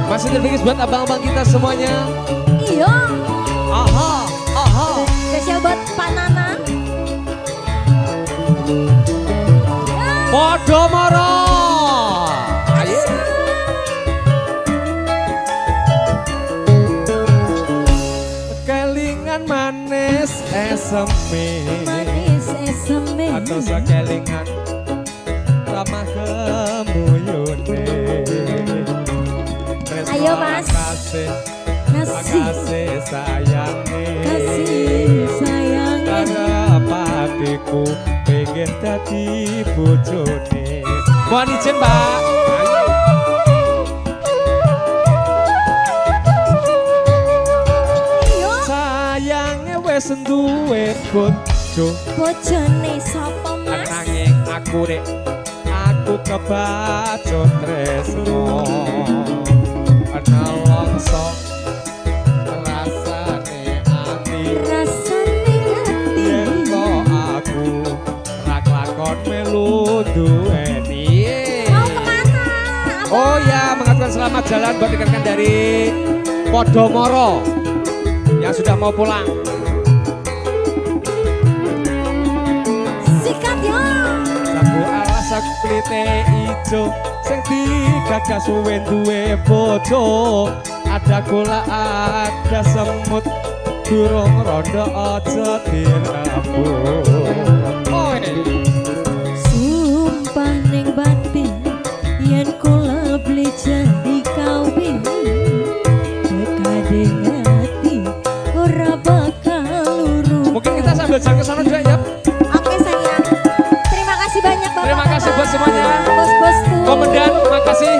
Masih terpikir buat abang-abang kita semuanya. Iya. Aha, aha. Spesial buat Pak Nana. Podomoro. Ayo. Kelingan manis eseme. Manis eseme. Atau sekelingan ramah kemuyune. Ayo Mas. Makasih. Makasih sayangnya. Kasih sayangnya. Hatiku pengen dadi bojone. Mohon izin Mbak. Iya. Sayangnya wes duwe bojo. Bojone sapa Mas? Nanging aku kebacut tresno. Ana longso rasane ati. Rasane ati. Yen kok aku ra kelakon melu duweni. Mau kemana? Oh ya, mengaturkan selamat jalan buat rekan-rekan dari Podomoro yang sudah mau pulang. Sikat yo. Sabu alas kulite ijo sing digagas suwe duwe bojo. Ada gula, ada semut, durung rondo aja dirabut. Oh ini. Sumpah ning batin yen kula beli jadi kawin. Tekading hati ora bakal luru. Mungkin kita sambil jalan ke sana juga ya. Oke sayang. Terima kasih banyak Bapak. Terima kasih buat semuanya. Bos-bosku. Komandan, makasih.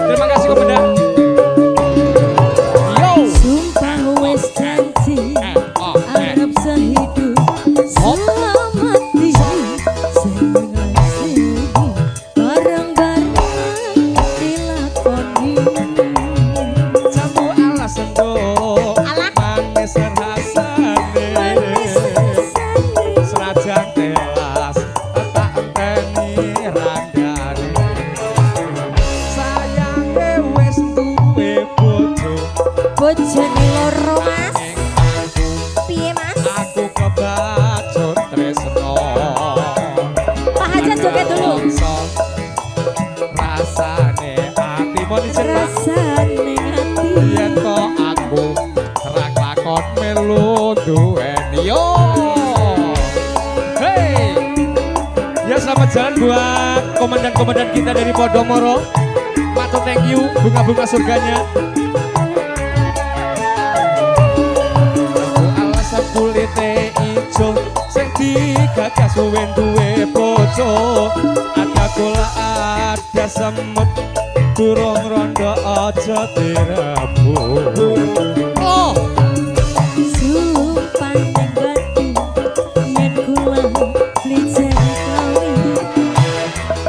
Terima kasih Komandan. Yo. Sumpah wes janji Arab sehidup selamati sengasih bareng-bareng dilakoni. Jambu alas sendo manis rasane. Senajan telas tak enteni ranggane. Sayange wis duwe bojo. Bojone loro Mas. Piye Mas? Aku kebacut tresno. Pak Hajat joget dulu. Rasane ati mon izin Pak. Rasane hati. Yen kok aku ra klakon melu duweni yo. Hey. Ya selamat jalan buat komandan-komandan kita dari Podomoro. Matur thank you bunga-bunga surganya. Aku alasan kulite ijo sing digagas suwe duwe bojo. Ada gula, ada semut, durung rondo aja dirabut. Oh, Sumpah ning batin yen kula beli jadi kawin.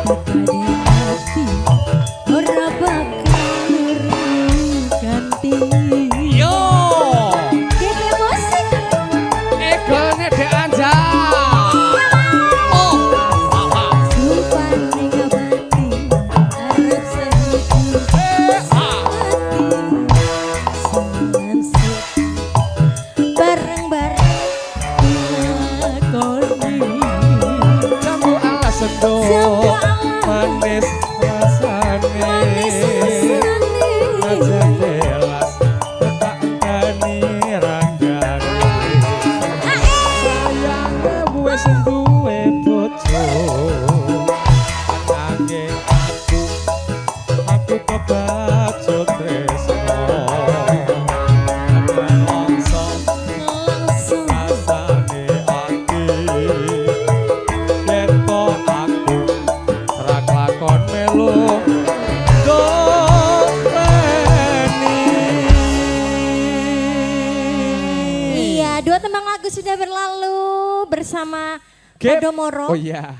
Tekading hati ora bakal ganti. yo, DP musik. egone dek anjal. Oh, Sumpah ning batin arep sehidup selamati bareng-bareng dilakoni. jambu alas sendo Jambu alas. manis rasane. Manis rasane. Aja telas tak enteni ranggane. Sayange wis duwe bojo. Nanging aku kebacut tresno. Ada longso Langsung rasane ati. Yen kok aku ra klakon melu duweni. Iya, dua tembang lagu sudah berlalu bersama Gap. Podomoro. Oh iya.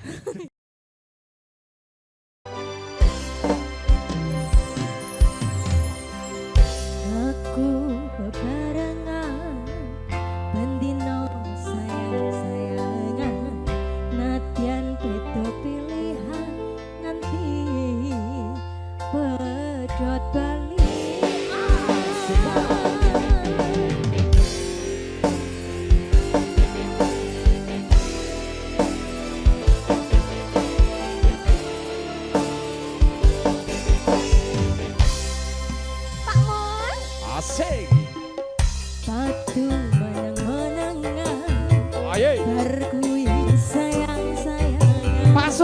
Aku bebarengan bendino sayang-sayangan nadyan beda pilihan nganti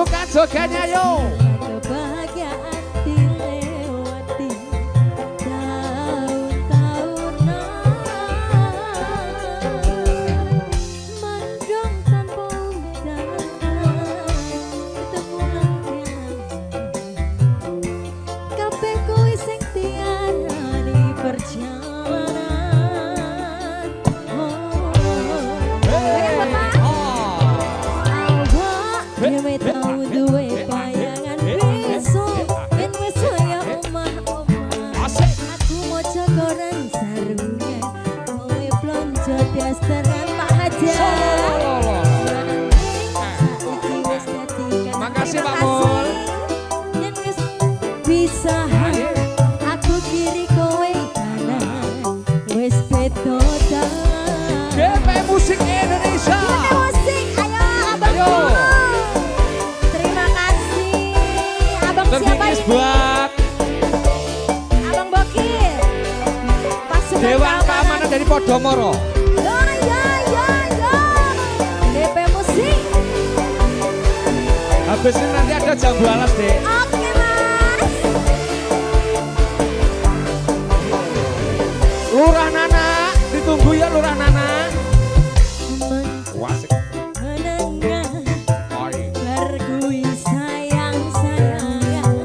pasukan jogetnya yo. Kebahagiaan dilewati tahun-tahunan, mendung tanpa hujan, ketemu lantian. Kabeh kowe sing tiarani perjalanan. Dewe tau duwe bayangan besok, yen wis kaya omah-omah. Aku moco koran sarungan, kowe blonjo dasteran Pak Haja. Saiki wis dadi kan. Makasih Pak Mul. Yen wis bisa, aku kiri kowe kanan, wis beda dalan. DP Musik Indonesia. Musik, ayo abang. Ayo. Terima kasih, abang siapa Terbingis ini? buat Abang Bokir. Pasukan Dewan Keamanan dari Podomoro. Yo, yo, yo, yo. DP Musik. Habis ini nanti ada jambu alas deh. Oke mas. Lurah Nana, ditunggu ya Lurah Nana. Wasik. Menengah Oi. bergui sayang-sayangan,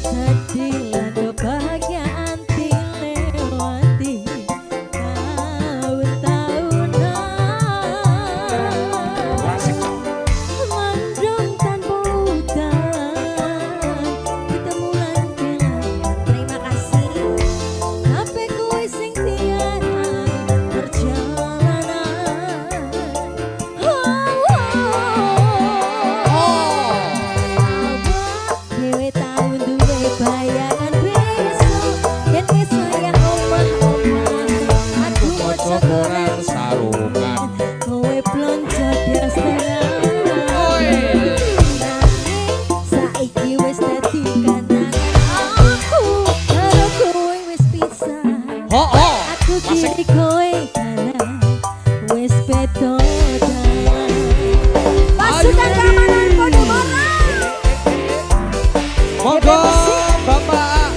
sedih lan kebahagiaan dilewati tahun-tahunan. Wasik. Mendung tanpa hujan, ketemu lan bilang terima kasih. Kabeh kowe sing tiarani perjalanan. Dewe tau duwe bayangan besok, yen wis kaya omah-omah. Aku moco koran sarungan. kowe blonjo dasteran. Oi. Saiki wis dadi kenangan aku karo kowe wis pisah. Oh oh. Aku kiri kowe kanan, wis beda dalan. Pasukan keamanan Podomoro. Monggo Bapak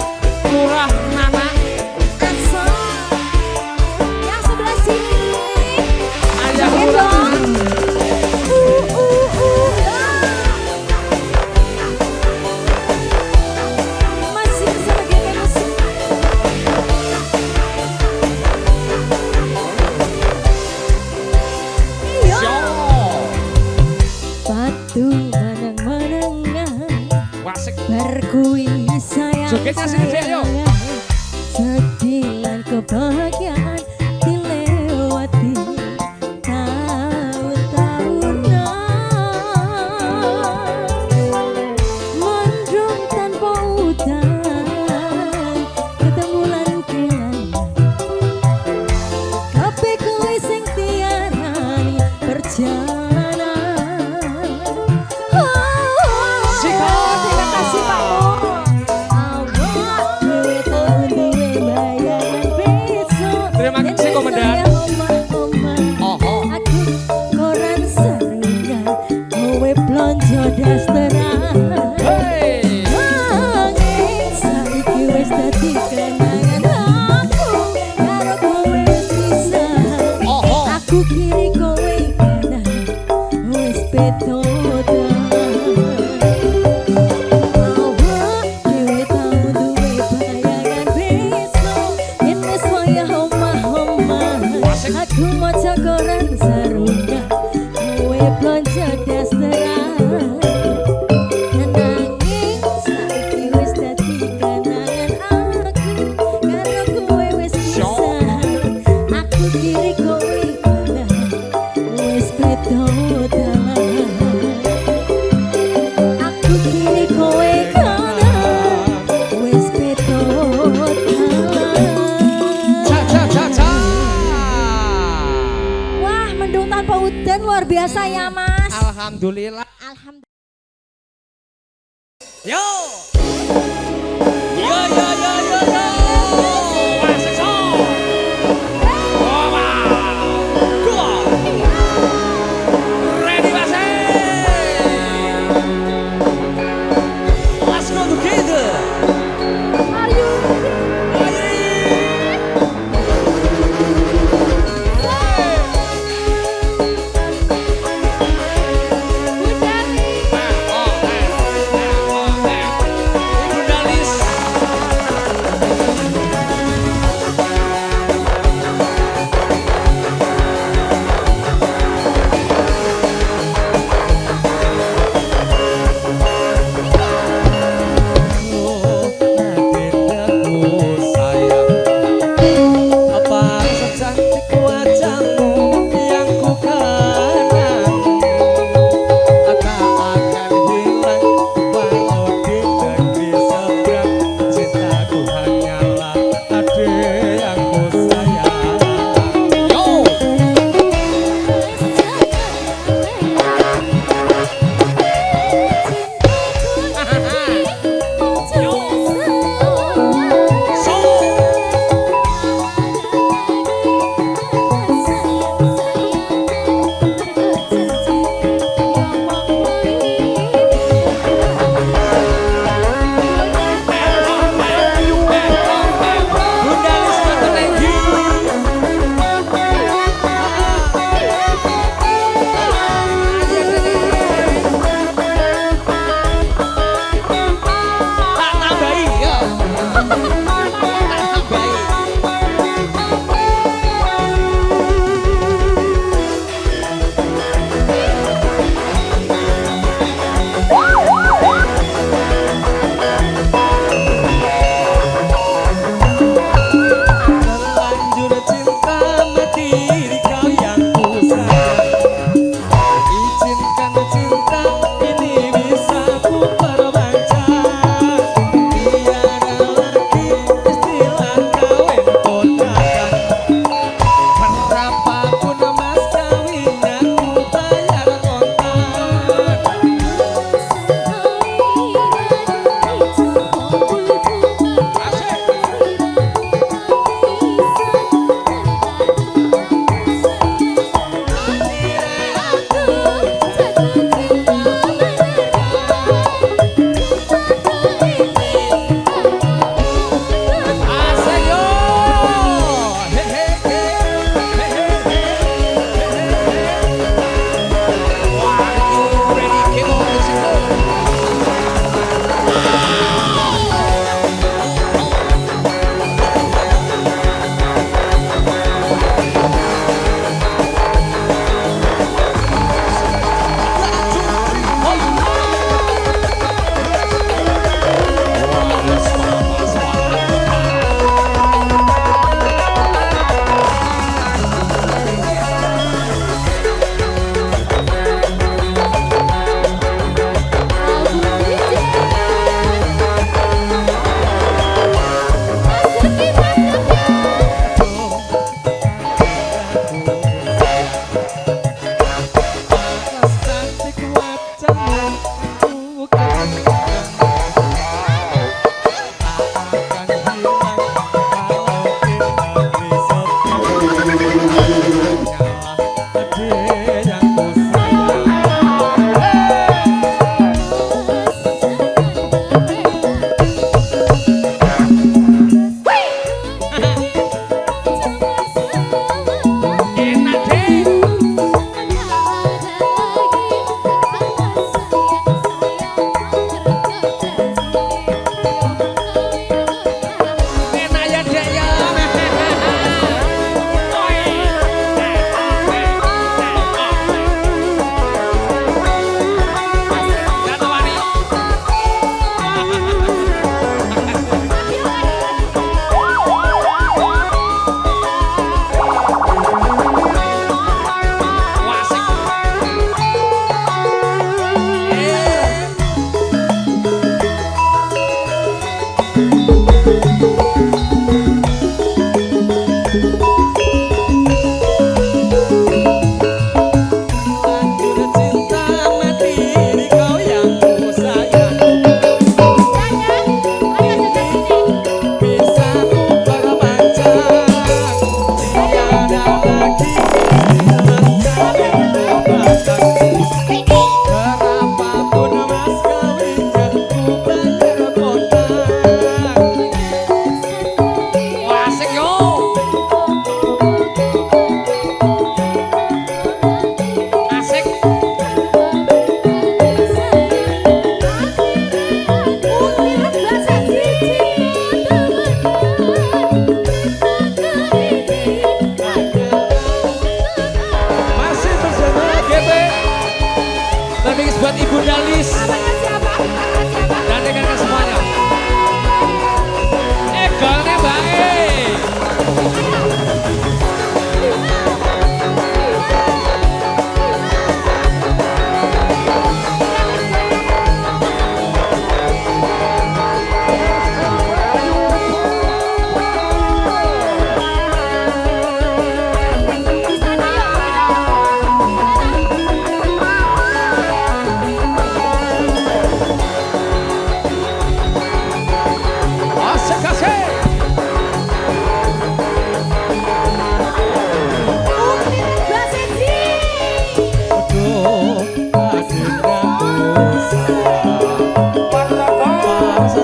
Lurah Nana. Asal yang sebelah sini. Ayah Joget Lurah dong. Nana. Masih bersama GP Musik. Iya. Yo. Batu meneng-menengan, Wasik. berkui Jogetnya sini, Dek, yuk. sayang-sayangan, sedih lan kebahagiaan dilewati tahun-tahunan. Mendung tanpa hujan, ketemu lan kelan. Kabeh kowe sing tiarani perjalanan. Terima kasih Pak Mo. Awak dewe tau duwe bayangan besok. Terima kasih, Komandan. Oho. Aku koran sarungan, kowe blonjo dasteran. Hey. Nanging saiki wis dadi kenangan aku karo kowe wis pisah. Oho. Aku kiri kowe kanan, wis beda dalan. Awak dhewe tau duwe bayangan besok, yen wis wayah omah-omah. Aku maca koran sarungan, kowe blonjo dasteran. Nanging saiki wis dadi kenangan aku karo kowe wis pisah. Aku kiri kowe kanan, wis beda dalan. Aku kiri kowe kanan, wis beda dalan. Ca ca ca ca. Wah, mendung tanpa hujan luar biasa ya, Mas. Alhamdulillah. Alhamdulillah. Yo. Yo yo yo yo yo. Wasik so. Wow. Go. Ready wasik.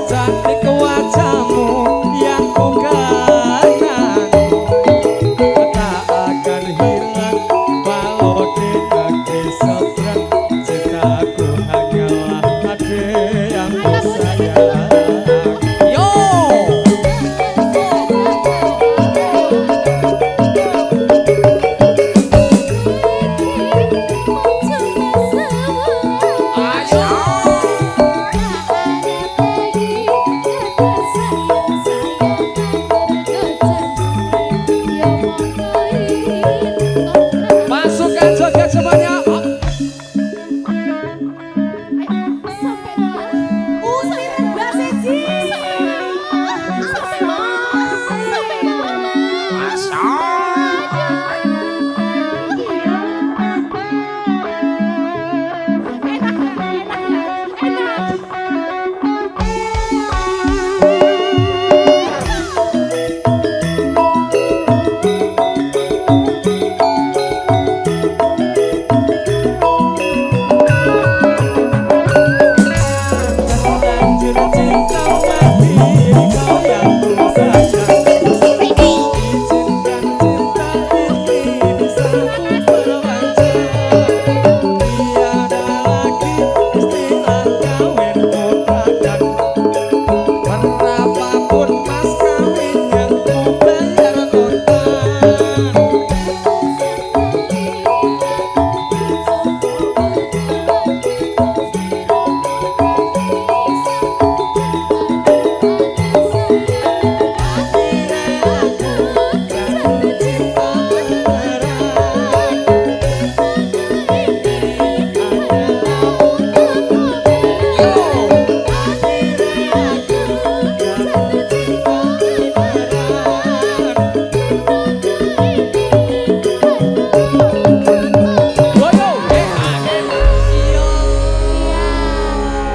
secantik wajahmu yang ku kenang, tak akan hilang walau di negeri seberang. Cintaku hanyalah ada yang ku sayang. Yo! Masukkan joget semuanya. Lanjut cinta mati kau yang ku sayang. Izinkan cinta ini bisa ku perpanjang. Tiada lagi istilah kawin mudahan. Berapapun mas kawin yang ku bayar kontan.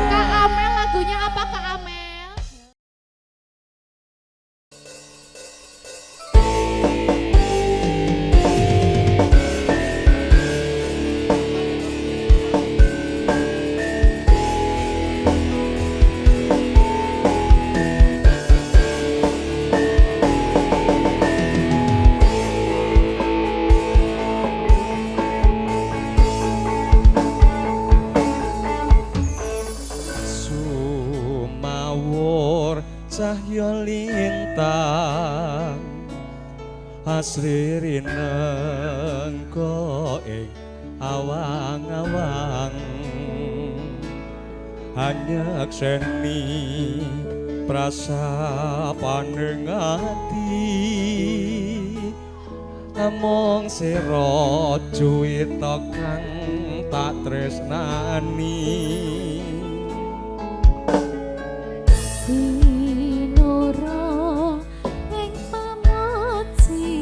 Kak Amel lagunya apa Kak Amel? Sumawur cahya lintang asri rinengko ing awang-awang, hanya seni prasapaning ati, among sira cuwita kang tak tresnani. Sinoro ing pamoci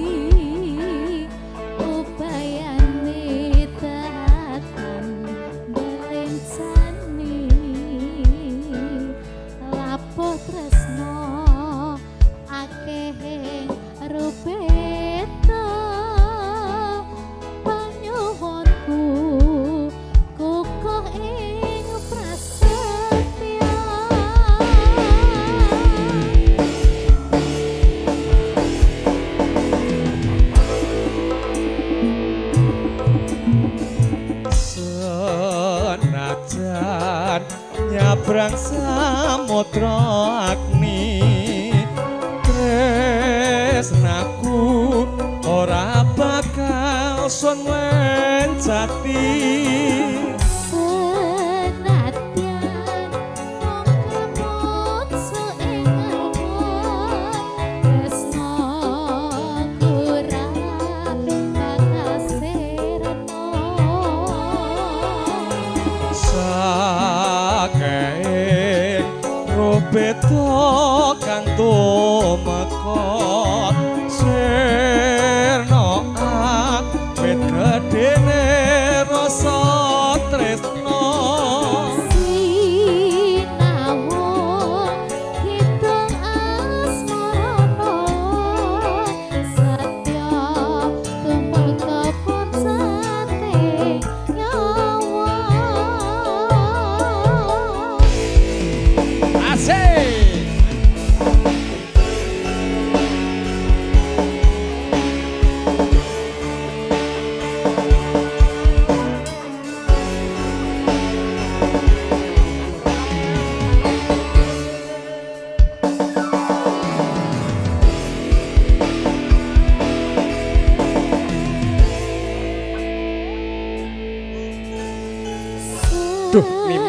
upayane datang belencani lapo tresno akeh rupeta panyuwunku kukuh ing prasetya. Senajan nyabrang samudra agni, tresnaku ora bakal sun jati. Senadyan mung kemuksu ing ngarep tresno kurang bakal sirna. Saking rupeta kang tumeka sirna awit gedene rasa tresna. Sinawung kidung asmara satya tumeka pun sate nyawa. Asik.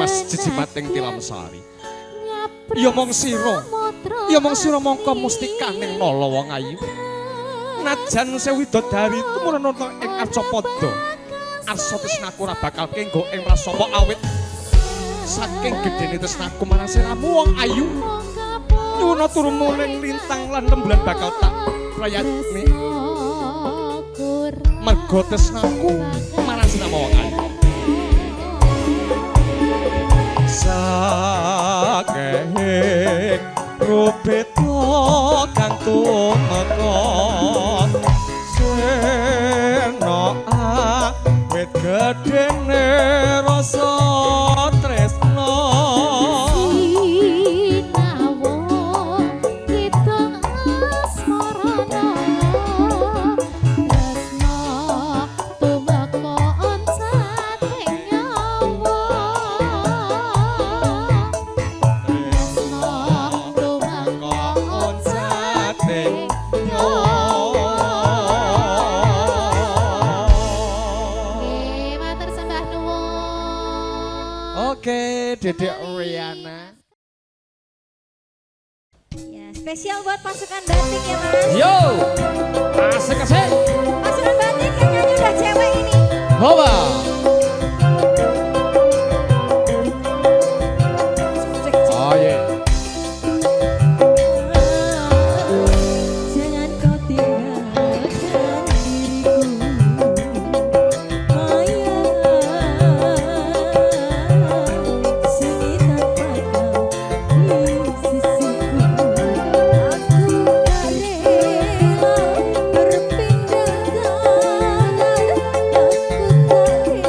Mas Jicipating Tilamsari. Ya mong sira, ya mong sira mongko mustikaning nala wong ayu. Najan sewidodari tumurun ing Arcapada. Arsa tresnaku ora bakal kenggo ing prasapa awit saking gedene tresnaku marang siramu wong ayu. Nyuwun turumu ning lintang lan rembulan bakal tak prayatne. Mergo tresnaku marang siramu wong ayu. Saking rupita kang tumeka sena wit gedene rasa tresna Sinawa kita asmarana tresna tumeka onsating nyawa tresna tumeka onsating nyawa. Nggih, matur sembah nuwun. Oke, Dedek Riana. Ya, spesial buat pasukan batik ya Mas. Yo, asik-asik. Pasukan batik yang nyanyi udah cewek ini. Hawa. Oh yeah. Jangan kau tinggalkan diriku, Maya. Sini tanpa kau di sisiku, aku tak rela berpindah tangan. Aku tak rela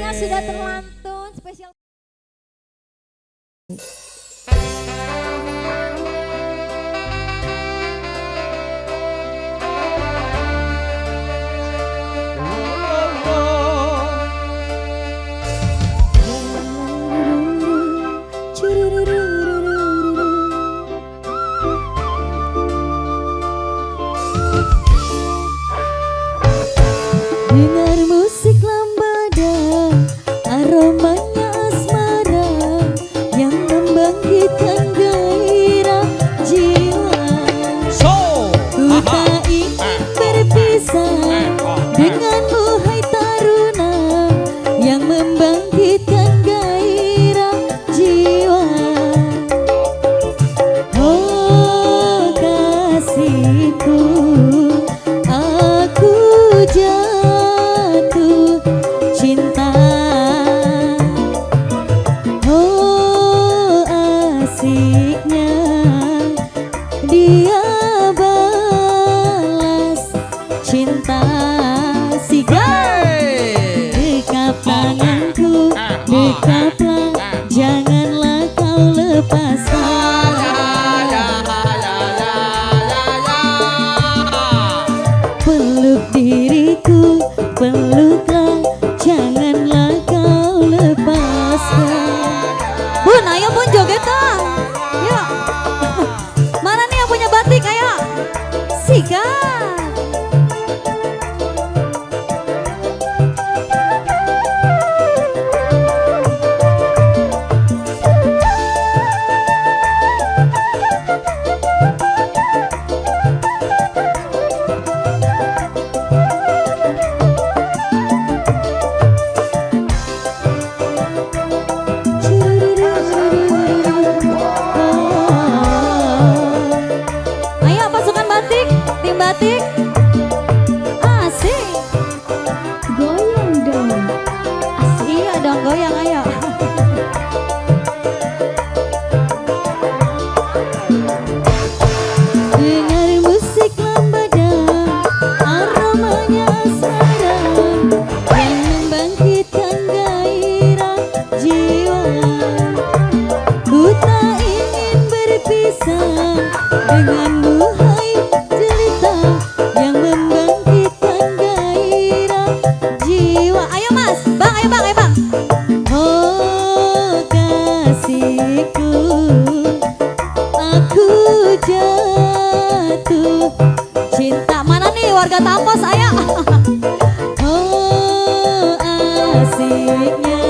semuanya sudah terlantun spesial. Dengar musik lambada, aromanya asmara yang membangkitkan gairah jiwa. Ku tak ingin berpisah denganmu hai taruna yang membangkitkan gairah jiwa. Oh kasihku, aku jatuh cinta. Oh asiknya dia balas cinta. Sigar dekap tanganku, dekaplah, janganlah kau lepaskan. Peluk diriku, peluklah, janganlah kau lepaskan. Bun, ayo bun joget dong. Yuk. Mana nih yang punya batik, ayo. Sikat. Ayo pasukan batik, tim batik. Asik. Goyang dong. Asik, iya dong goyang, ayo. Dengar musik lambada, aromanya asmara yang membangkitkan gairah jiwa. Ku tak ingin berpisah denganmu hai jelita yang membangkitkan gairah jiwa. Ayo mas, bang, ayo bang, ayo bang. Oh kasihku, aku jatuh cinta. Mana nih warga Tampos, ayo. Oh asiknya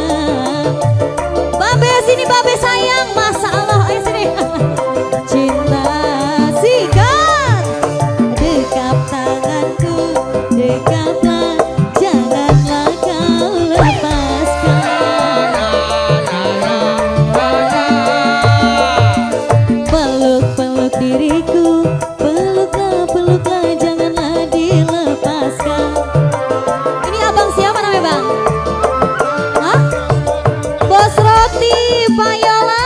Babe, sini Babe sayang, masa Allah, ayo sini. Cinta sikat, dekap tanganku, dekaplah, janganlah kau lepaskan. Peluk, peluk diriku, peluklah, peluklah, janganlah dilepaskan. Ini abang siapa namanya bang? Hah? Bos Roti, Payola,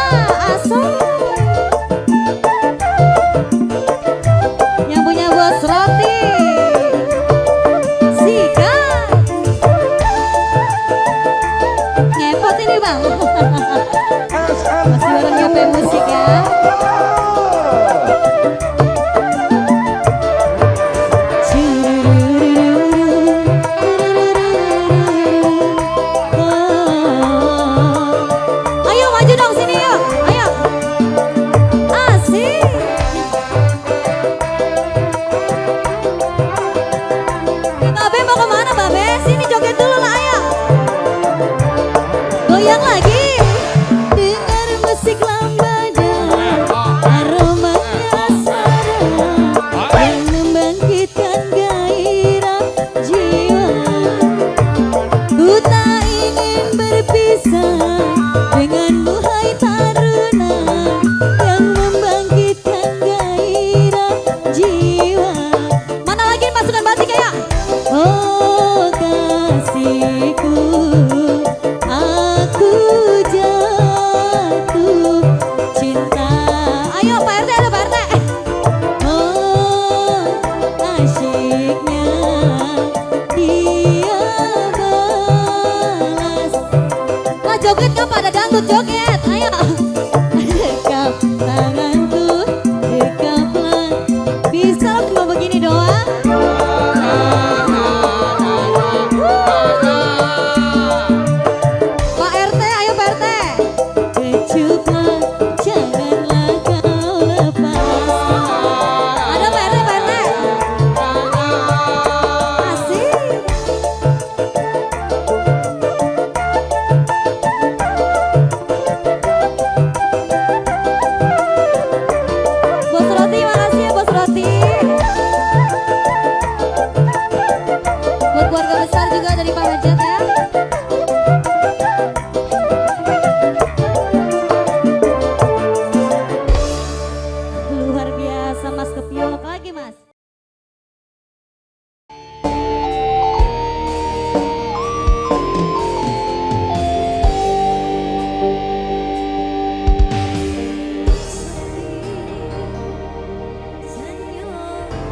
Aso. Yang punya Bos Roti. Sikat. Ngepot ini bang. Masih bareng GP Musik ya. Ayo maju dong sini yuk, ayo. Asik. Babe mau kemana Babe? Sini joget dulu lah ayo. Goyang lagi. Dengar musik lambada, nuntut joget, ayo. Dekap tanganku, dekaplah. Bisa cuma begini doang. Pak RT, ayo Pak RT. Kecuplah, janganlah kau lepas. Ada Pak RT, Pak RT. Asik. Bos Roti, makasih ya Bos Roti. Buat keluarga besar juga dari Pak Hajat ya. Luar biasa Mas Kepio, apa lagi Mas?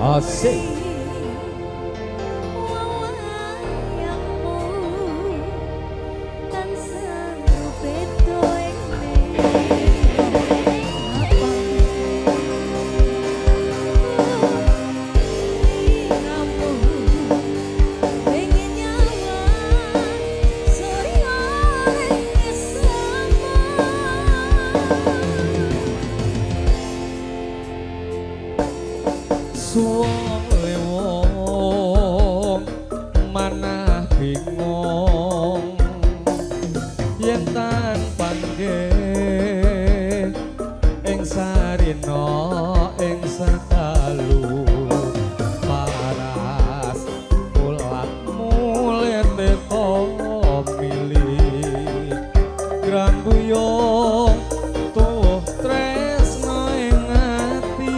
Asik. Suwe wong manah bingung yen tanpa nggih ing sarina ing sekalu paras ulat mulih teko milih grambuyung tuh tresno ing ati.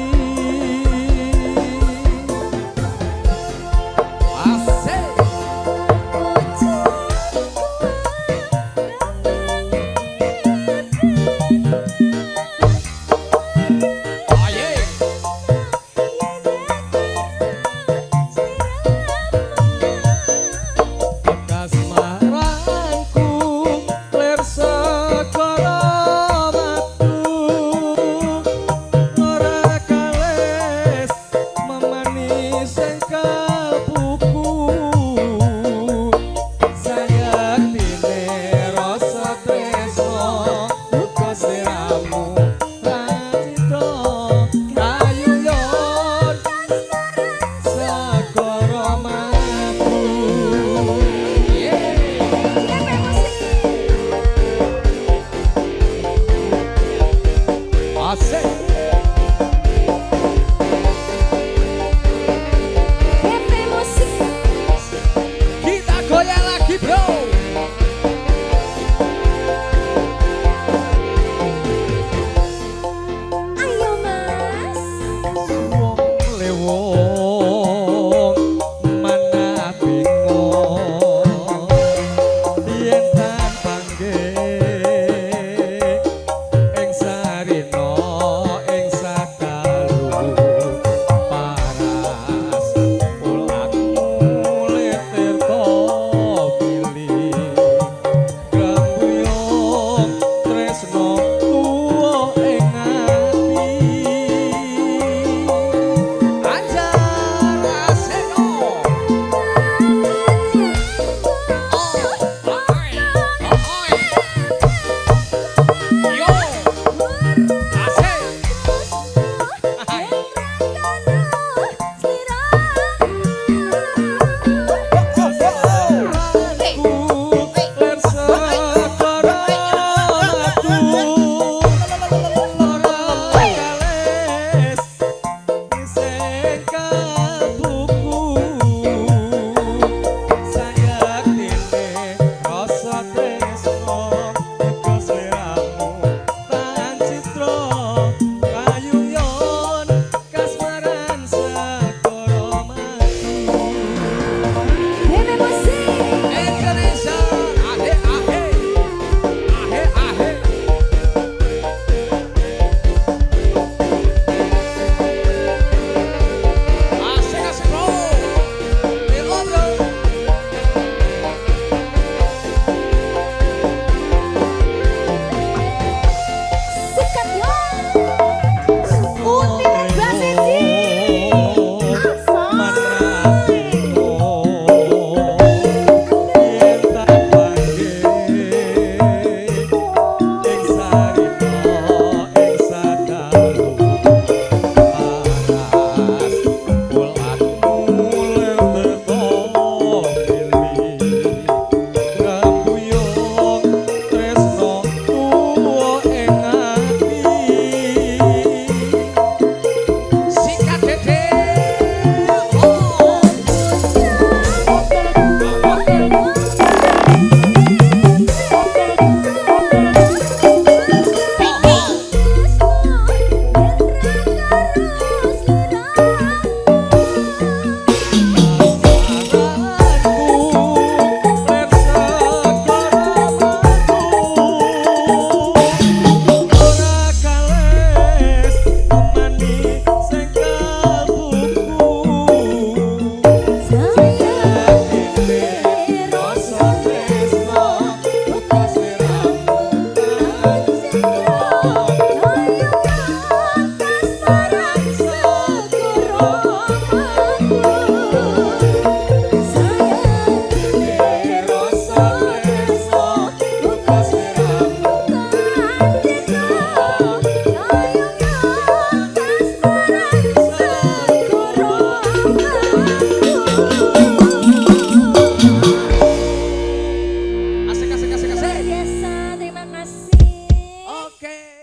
Oke.